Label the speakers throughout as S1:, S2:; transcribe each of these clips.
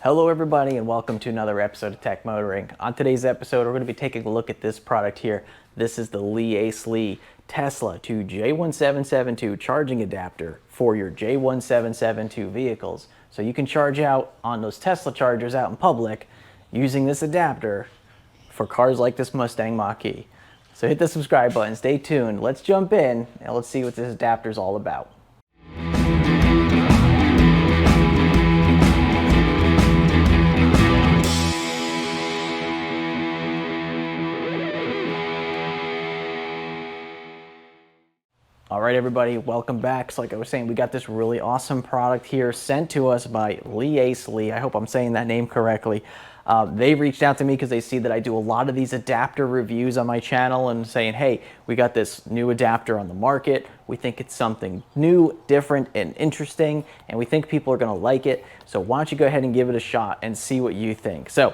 S1: Hello everybody and welcome to another episode of Tech Motoring. On today's episode, we're going to be taking a look at this product here. This is the LIACELEE Tesla to J1772 charging adapter for your J1772 vehicles. So you can charge out on those Tesla chargers out in public using this adapter for cars like this Mustang Mach-E. So hit the subscribe button, stay tuned, let's jump in and let's see what this adapter is all about. All right, everybody, welcome back. So like I was saying, we got this really awesome product here sent to us by LIACELEE. I hope I'm saying that name correctly. They reached out to me because they see that I do a lot of these adapter reviews on my channel and saying, hey, we got this new adapter on the market. We think it's something new, different, and interesting, and we think people are gonna like it. So why don't you go ahead and give it a shot and see what you think. So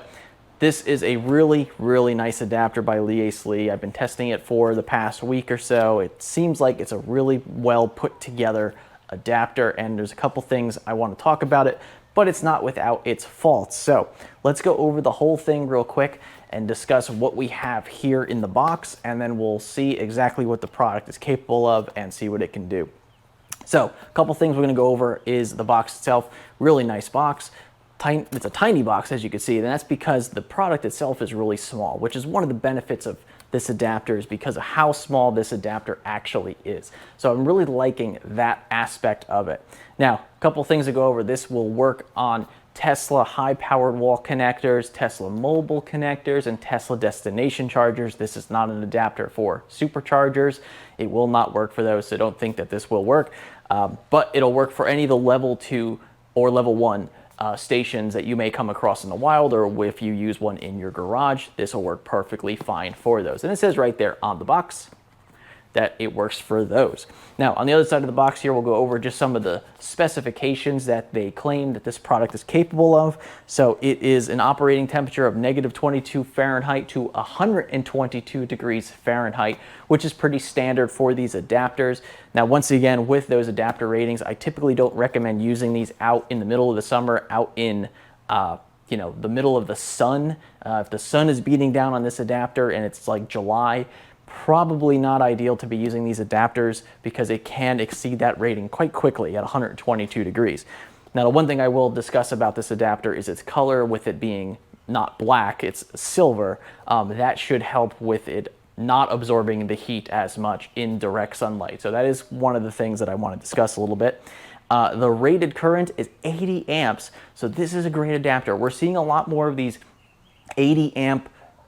S1: this is a really, really nice adapter by LIACELEE. I've been testing it for the past week or so. It seems like it's a really well put together adapter, and there's a couple things I want to talk about it, but it's not without its faults. So let's go over the whole thing real quick and discuss what we have here in the box, and then we'll see exactly what the product is capable of and see what it can do. So a couple things we're going to go over is the box itself. Really nice box. It's a tiny box, as you can see, and that's because the product itself is really small, which is one of the benefits of this adapter, is because of how small this adapter actually is. So I'm really liking that aspect of it. Now, a couple things to go over. This will work on Tesla high-powered wall connectors, Tesla mobile connectors, and Tesla destination chargers. This is not an adapter for superchargers. It will not work for those, so don't think that this will work. But it'll work for any of the level 2 or level 1 stations that you may come across in the wild, or if you use one in your garage, this will work perfectly fine for those. And it says right there on the box that it works for those. Now, on the other side of the box here, we'll go over just some of the specifications that they claim that this product is capable of. So it is an operating temperature of -22 Fahrenheit to 122 degrees Fahrenheit, which is pretty standard for these adapters. Now, once again, with those adapter ratings, I typically don't recommend using these out in the middle of the summer, out in the middle of the sun. If the sun is beating down on this adapter and it's like July, probably not ideal to be using these adapters because it can exceed that rating quite quickly at 122 degrees. Now, the one thing I will discuss about this adapter is its color. With it being not black, it's silver. That should help with it not absorbing the heat as much in direct sunlight. So that is one of the things that I want to discuss a little bit. The rated current is 80 amps. So this is a great adapter. We're seeing a lot more of these 80 amp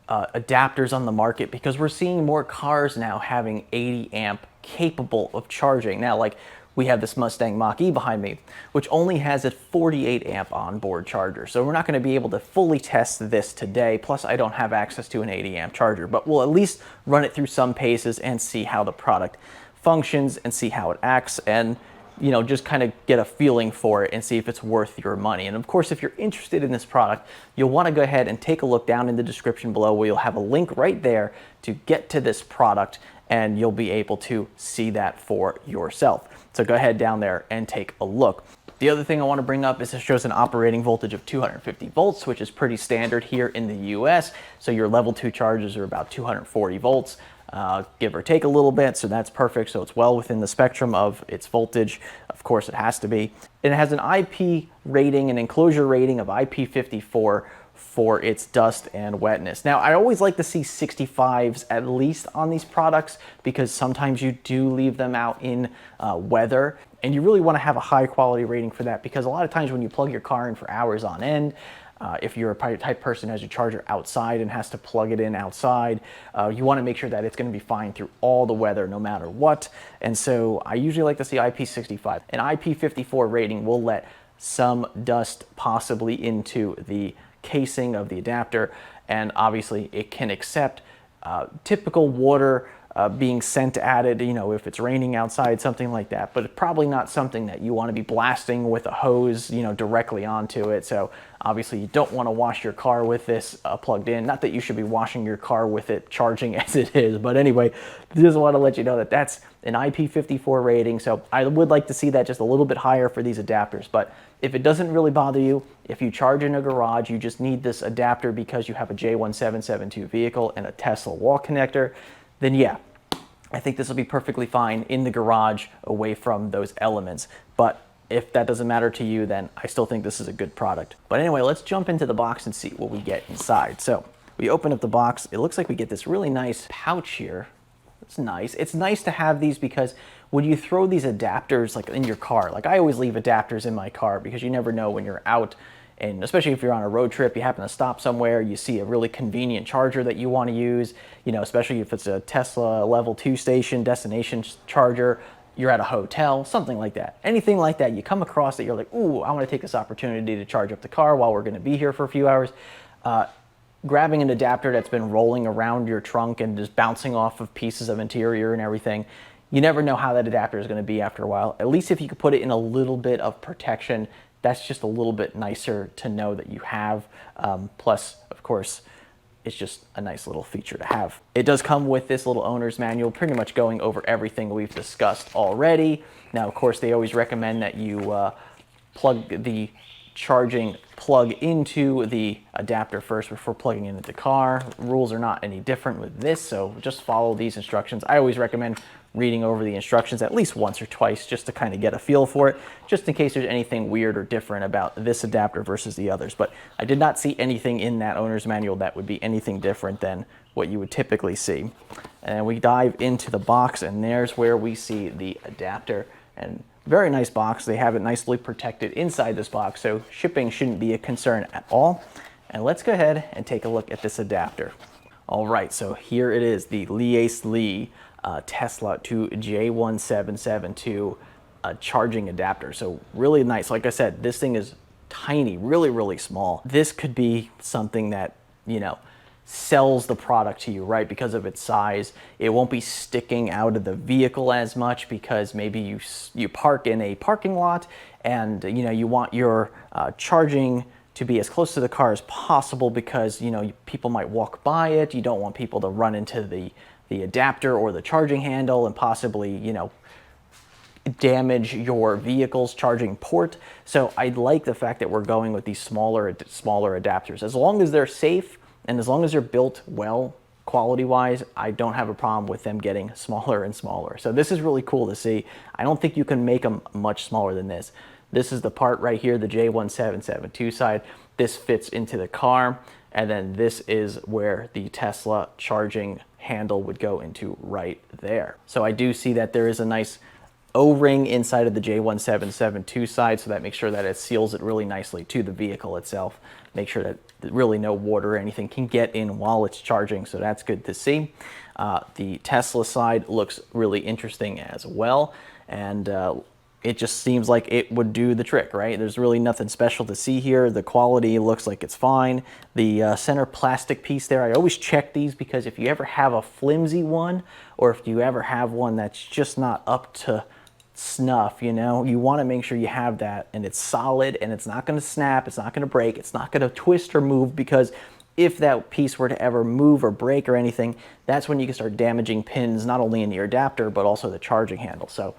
S1: adapters on the market because we're seeing more cars now having 80 amp capable of charging. Now, like we have this Mustang Mach-E behind me, which only has a 48 amp onboard charger. So we're not going to be able to fully test this today. Plus, I don't have access to an 80 amp charger, but we'll at least run it through some paces and see how the product functions and see how it acts, and just kind of get a feeling for it and see if it's worth your money. And of course, if you're interested in this product, you'll want to go ahead and take a look down in the description below, where you'll have a link right there to get to this product, and you'll be able to see that for yourself. So go ahead down there and take a look. The other thing I want to bring up is it shows an operating voltage of 250 volts, which is pretty standard here in the US. So your level 2 chargers are about 240 volts. Give or take a little bit, so that's perfect. So it's well within the spectrum of its voltage. Of course, it has to be. And it has an IP rating, an enclosure rating of IP54 for its dust and wetness. Now, I always like to see 65s at least on these products, because sometimes you do leave them out in weather, and you really want to have a high quality rating for that, because a lot of times when you plug your car in for hours on end, if you're a type person who has your charger outside and has to plug it in outside, you want to make sure that it's going to be fine through all the weather, no matter what. And so I usually like to see IP65. An IP54 rating will let some dust possibly into the casing of the adapter, and obviously it can accept typical water being sent at it, if it's raining outside, something like that. But it's probably not something that you want to be blasting with a hose, directly onto it. So obviously you don't want to wash your car with this plugged in. Not that you should be washing your car with it charging as it is, but anyway, just want to let you know that that's an IP54 rating, so I would like to see that just a little bit higher for these adapters. But if it doesn't really bother you, if you charge in a garage, you just need this adapter because you have a J1772 vehicle and a Tesla wall connector, then yeah, I think this will be perfectly fine in the garage away from those elements. But if that doesn't matter to you, then I still think this is a good product. But anyway, let's jump into the box and see what we get inside. So we open up the box. It looks like we get this really nice pouch here. It's nice. It's nice to have these because when you throw these adapters like in your car, like I always leave adapters in my car because you never know when you're out, and especially if you're on a road trip, you happen to stop somewhere, you see a really convenient charger that you want to use, you know, especially if it's a Tesla level 2 station, destination charger, you're at a hotel, something like that. Anything like that, you come across that you're like, ooh, I want to take this opportunity to charge up the car while we're going to be here for a few hours. Grabbing an adapter that's been rolling around your trunk and just bouncing off of pieces of interior and everything, you never know how that adapter is going to be after a while. At least if you could put it in a little bit of protection, that's just a little bit nicer to know that you have. Plus, of course, it's just a nice little feature to have. It does come with this little owner's manual, pretty much going over everything we've discussed already. Now, of course, they always recommend that you plug the charging plug into the adapter first before plugging into the car. Rules are not any different with this, so just follow these instructions. I always recommend reading over the instructions at least once or twice just to kind of get a feel for it, just in case there's anything weird or different about this adapter versus the others. But I did not see anything in that owner's manual that would be anything different than what you would typically see. And we dive into the box, and there's where we see the adapter. And very nice box. They have it nicely protected inside this box, so shipping shouldn't be a concern at all. And let's go ahead and take a look at this adapter. All right, so here it is, the LIACELEE Tesla to J1772 charging adapter. So really nice. Like I said, this thing is tiny, really, really small. This could be something that, you know, sells the product to you, right? Because of its size, it won't be sticking out of the vehicle as much because maybe you park in a parking lot and you know you want your charging to be as close to the car as possible because you know people might walk by it. You don't want people to run into the adapter or the charging handle and possibly, you know, damage your vehicle's charging port. So I like the fact that we're going with these smaller adapters. As long as they're safe and as long as they're built well, quality-wise, I don't have a problem with them getting smaller and smaller. So this is really cool to see. I don't think you can make them much smaller than this. This is the part right here, the J1772 side. This fits into the car, and then this is where the Tesla charging handle would go into right there. So I do see that there is a nice O-ring inside of the J1772 side, so that makes sure that it seals it really nicely to the vehicle itself. Make sure that really no water or anything can get in while it's charging, so that's good to see. The Tesla side looks really interesting as well, and it just seems like it would do the trick, right? There's really nothing special to see here. The quality looks like it's fine. The center plastic piece there, I always check these because if you ever have a flimsy one, or if you ever have one that's just not up to snuff, you know, you want to make sure you have that and it's solid and it's not going to snap, it's not going to break, it's not going to twist or move, because if that piece were to ever move or break or anything, that's when you can start damaging pins not only in your adapter but also the charging handle. So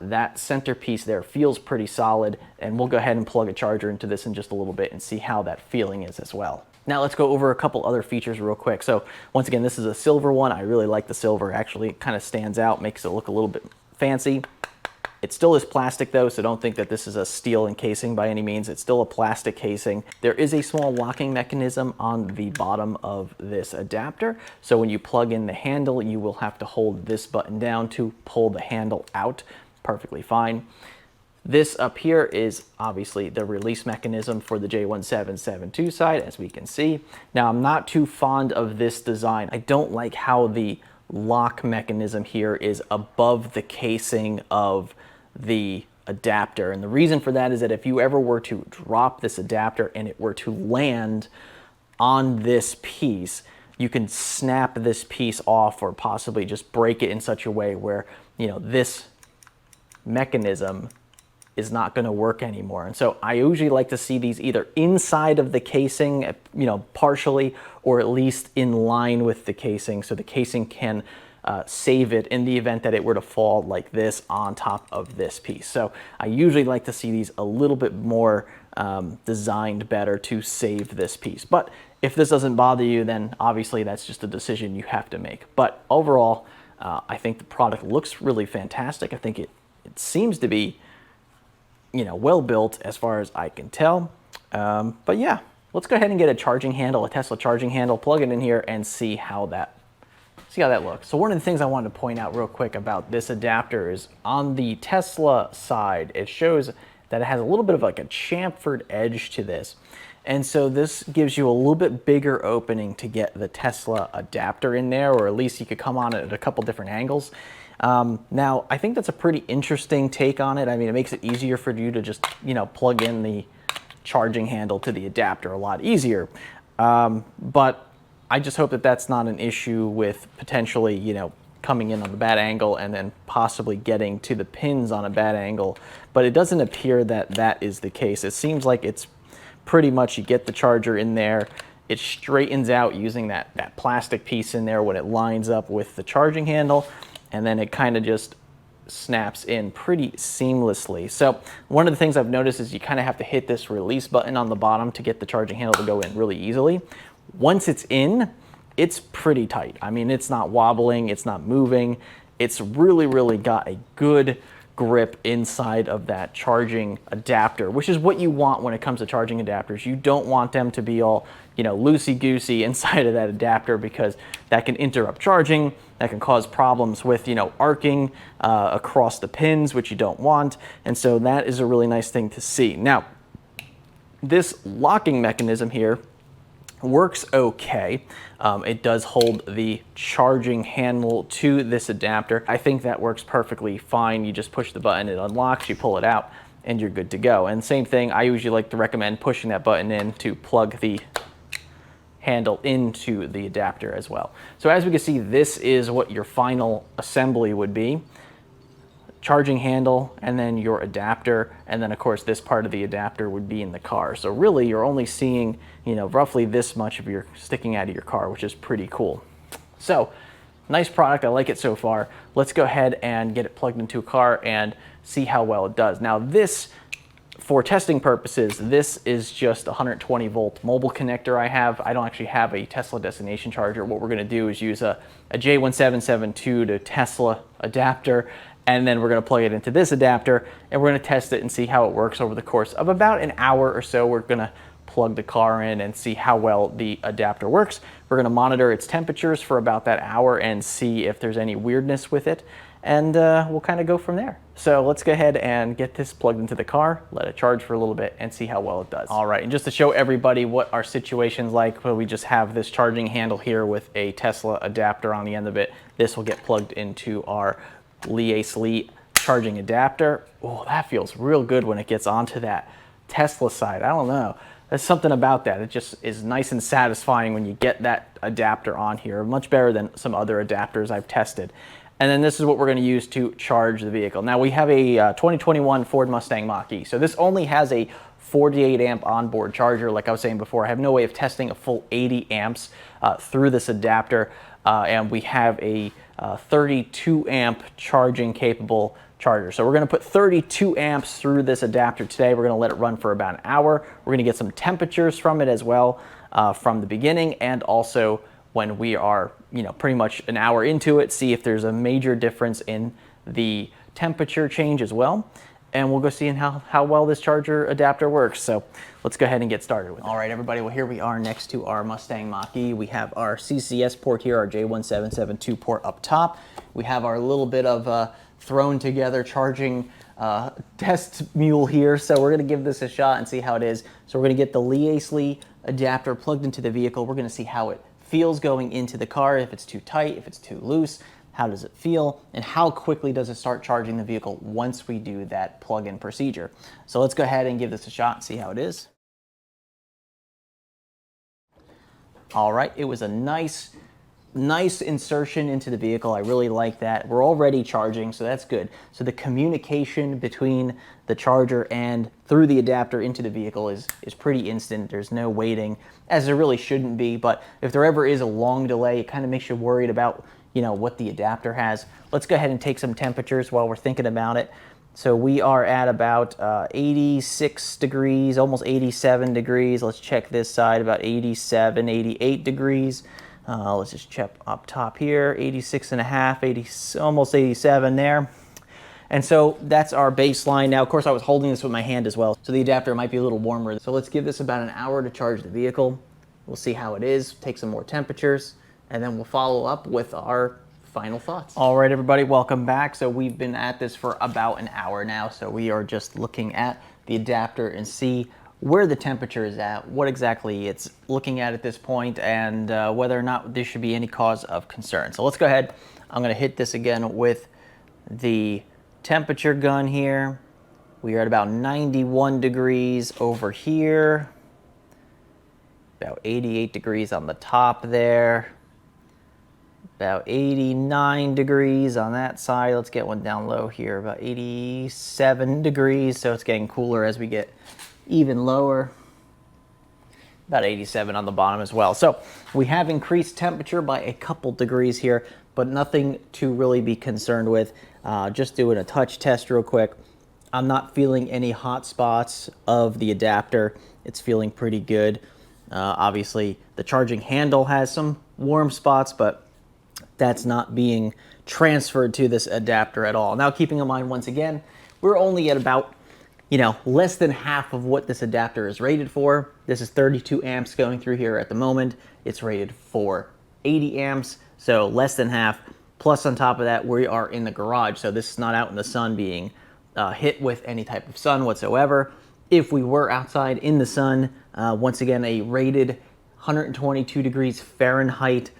S1: that center piece there feels pretty solid, and we'll go ahead and plug a charger into this in just a little bit and see how that feeling is as well. Now let's go over a couple other features real quick. So once again, this is a silver one. I really like the silver. Actually, it kind of stands out, makes it look a little bit fancy. It still is plastic though, so don't think that this is a steel encasing by any means. It's still a plastic casing. There is a small locking mechanism on the bottom of this adapter. So when you plug in the handle, you will have to hold this button down to pull the handle out. Perfectly fine. This up here is obviously the release mechanism for the J1772 side, as we can see. Now, I'm not too fond of this design. I don't like how the lock mechanism here is above the casing of the adapter. And the reason for that is that if you ever were to drop this adapter and it were to land on this piece, you can snap this piece off or possibly just break it in such a way where, you know, this mechanism is not going to work anymore. And so I usually like to see these either inside of the casing, you know, partially, or at least in line with the casing, so the casing can save it in the event that it were to fall like this on top of this piece. So I usually like to see these a little bit more designed better to save this piece. But if this doesn't bother you, then obviously that's just a decision you have to make. But overall, I think the product looks really fantastic. I think it seems to be, you know, well built as far as I can tell. But yeah, let's go ahead and get a charging handle, a Tesla charging handle, plug it in here and see how that looks. So one of the things I wanted to point out real quick about this adapter is on the Tesla side, it shows that it has a little bit of like a chamfered edge to this. And so this gives you a little bit bigger opening to get the Tesla adapter in there, or at least you could come on it at a couple different angles. Now, I think that's a pretty interesting take on it. I mean, it makes it easier for you to just, you know, plug in the charging handle to the adapter a lot easier. But I just hope that that's not an issue with potentially, you know, coming in on the bad angle and then possibly getting to the pins on a bad angle. But it doesn't appear that that is the case. It seems like it's pretty much you get the charger in there, it straightens out using that plastic piece in there when it lines up with the charging handle, and then it kind of just snaps in pretty seamlessly. So one of the things I've noticed is you kind of have to hit this release button on the bottom to get the charging handle to go in really easily. Once it's in, it's pretty tight. I mean, it's not wobbling, it's not moving. It's really got a good grip inside of that charging adapter, which is what you want when it comes to charging adapters. You don't want them to be all, you know, loosey-goosey inside of that adapter, because that can interrupt charging, that can cause problems with, you know, arcing across the pins, which you don't want. And so that is a really nice thing to see. Now, this locking mechanism here works okay. It does hold the charging handle to this adapter. I think that works perfectly fine. You just push the button, it unlocks, you pull it out, and you're good to go. And same thing, I usually like to recommend pushing that button in to plug the handle into the adapter as well. So as we can see, this is what your final assembly would be. Charging handle, and then your adapter, and then of course this part of the adapter would be in the car. So really you're only seeing, you know, roughly this much of your sticking out of your car, which is pretty cool. So nice product, I like it so far. Let's go ahead and get it plugged into a car and see how well it does. Now this, for testing purposes, this is just a 120 volt mobile connector I have. I don't actually have a Tesla destination charger. What we're gonna do is use a J1772 to Tesla adapter, and then we're going to plug it into this adapter, and we're going to test it and see how it works over the course of about an hour or so. We're going to plug the car in and see how well the adapter works. We're going to monitor its temperatures for about that hour and see if there's any weirdness with it, and we'll kind of go from there. So let's go ahead and get this plugged into the car, let it charge for a little bit, and see how well it does. All right, and just to show everybody what our situation's like, well, we just have this charging handle here with a Tesla adapter on the end of it. This will get plugged into our LIACELEE charging adapter. Oh, that feels real good when it gets onto that Tesla side. I don't know. There's something about that. It just is nice and satisfying when you get that adapter on here. Much better than some other adapters I've tested. And then this is what we're going to use to charge the vehicle. Now we have a 2021 Ford Mustang Mach-E. So this only has a 48 amp onboard charger. Like I was saying before, I have no way of testing a full 80 amps through this adapter. And we have a 32 amp charging capable charger. So we're going to put 32 amps through this adapter today. We're going to let it run for about an hour. We're going to get some temperatures from it as well from the beginning, and also when we are, you know, pretty much an hour into it, see if there's a major difference in the temperature change as well. And we'll go see how well this charger adapter works. So let's go ahead and get started with it. All right, everybody, well, here we are next to our Mustang Mach-E. We have our CCS port here, our J1772 port up top. We have our little bit of thrown together charging test mule here. So we're gonna give this a shot and see how it is. So we're gonna get the LIACELEE adapter plugged into the vehicle. We're gonna see how it feels going into the car, if it's too tight, if it's too loose. How does it feel, and how quickly does it start charging the vehicle once we do that plug-in procedure? So let's go ahead and give this a shot and see how it is. All right, it was a nice insertion into the vehicle. I really like that. We're already charging, so that's good. So the communication between the charger and through the adapter into the vehicle is pretty instant. There's no waiting, as there really shouldn't be, but if there ever is a long delay, it kind of makes you worried about, what the adapter has. Let's go ahead and take some temperatures while we're thinking about it. So we are at about 86 degrees, almost 87 degrees. Let's check this side, about 87, 88 degrees. Let's just check up top here, 86 and a half, almost 87 there. And so that's our baseline. Now, of course, I was holding this with my hand as well, so the adapter might be a little warmer. So let's give this about an hour to charge the vehicle. We'll see how it is, take some more temperatures, and then we'll follow up with our final thoughts. All right, everybody, welcome back. So we've been at this for about an hour now. So we are just looking at the adapter and see where the temperature is at, what exactly it's looking at this point, and whether or not there should be any cause of concern. So let's go ahead. I'm going to hit this again with the temperature gun here. We are at about 91 degrees over here, about 88 degrees on the top there, about 89 degrees on that side. Let's get one down low here, about 87 degrees. So it's getting cooler as we get even lower, about 87 on the bottom as well. So we have increased temperature by a couple degrees here, but nothing to really be concerned with. Just doing a touch test real quick. I'm not feeling any hot spots of the adapter. It's feeling pretty good. Obviously, the charging handle has some warm spots, but that's not being transferred to this adapter at all. Now, keeping in mind, once again, we're only at about, less than half of what this adapter is rated for. This is 32 amps going through here at the moment. It's rated for 80 amps, so less than half. Plus, on top of that, we are in the garage, so this is not out in the sun being hit with any type of sun whatsoever. If we were outside in the sun, once again, a rated 122 degrees Fahrenheit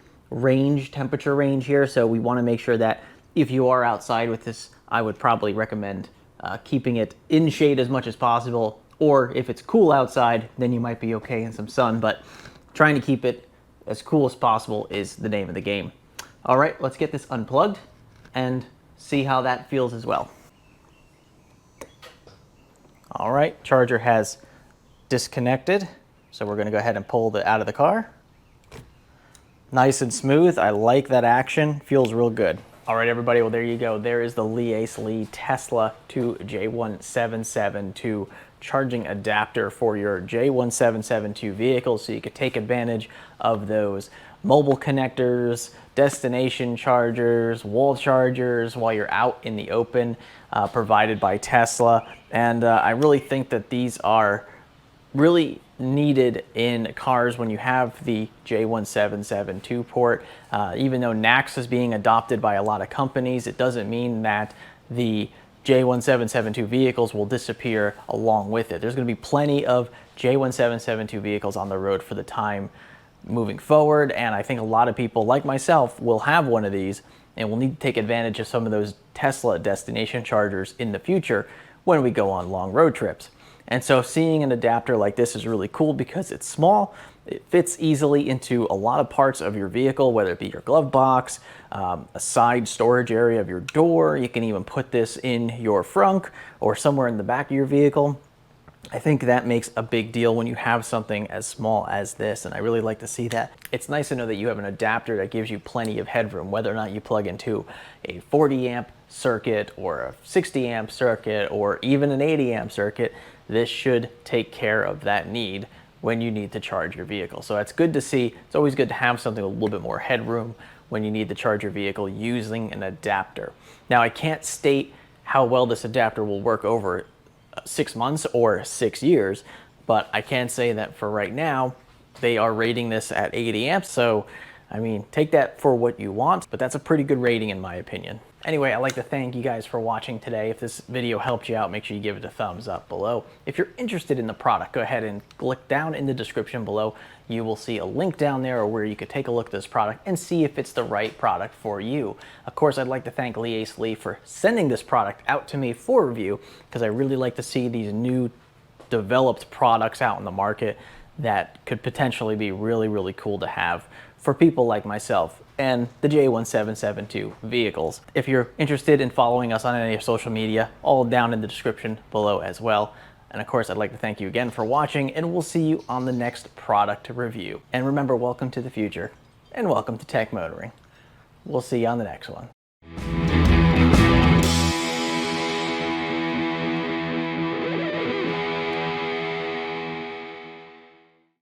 S1: temperature range here, so we want to make sure that if you are outside with this, I would probably recommend keeping it in shade as much as possible, or if it's cool outside, then you might be okay in some sun, but trying to keep it as cool as possible is the name of the game. All right, let's get this unplugged and see how that feels as well. All right, charger has disconnected, so we're going to go ahead and pull it out of the car. Nice and smooth. I like that action. Feels real good. All right, everybody, well, there you go. There is the LIACELEE Tesla to J1772 charging adapter for your J1772 vehicle, so you could take advantage of those mobile connectors, destination chargers, wall chargers while you're out in the open, provided by Tesla. And I really think that these are really needed in cars when you have the J1772 port. Even though NACS is being adopted by a lot of companies, it doesn't mean that the J1772 vehicles will disappear along with it. There's going to be plenty of J1772 vehicles on the road for the time moving forward, and I think a lot of people like myself will have one of these and will need to take advantage of some of those Tesla destination chargers in the future when we go on long road trips. And so seeing an adapter like this is really cool because it's small, it fits easily into a lot of parts of your vehicle, whether it be your glove box, a side storage area of your door. You can even put this in your frunk or somewhere in the back of your vehicle. I think that makes a big deal when you have something as small as this, and I really like to see that. It's nice to know that you have an adapter that gives you plenty of headroom, whether or not you plug into a 40 amp circuit or a 60 amp circuit or even an 80 amp circuit. This should take care of that need when you need to charge your vehicle. So it's good to see. It's always good to have something with a little bit more headroom when you need to charge your vehicle using an adapter. Now, I can't state how well this adapter will work over 6 months or 6 years, but I can say that for right now, they are rating this at 80 amps. So, I mean, take that for what you want, but that's a pretty good rating in my opinion. Anyway, I'd like to thank you guys for watching today. If this video helped you out, make sure you give it a thumbs up below. If you're interested in the product, go ahead and click down in the description below. You will see a link down there where you could take a look at this product and see if it's the right product for you. Of course, I'd like to thank LIACELEE for sending this product out to me for review, because I really like to see these new developed products out in the market that could potentially be really, really cool to have for people like myself and the J1772 vehicles. If you're interested in following us on any of social media, all down in the description below as well. And of course, I'd like to thank you again for watching, and we'll see you on the next product review. And remember, welcome to the future, and welcome to tech motoring. We'll see you on the next one.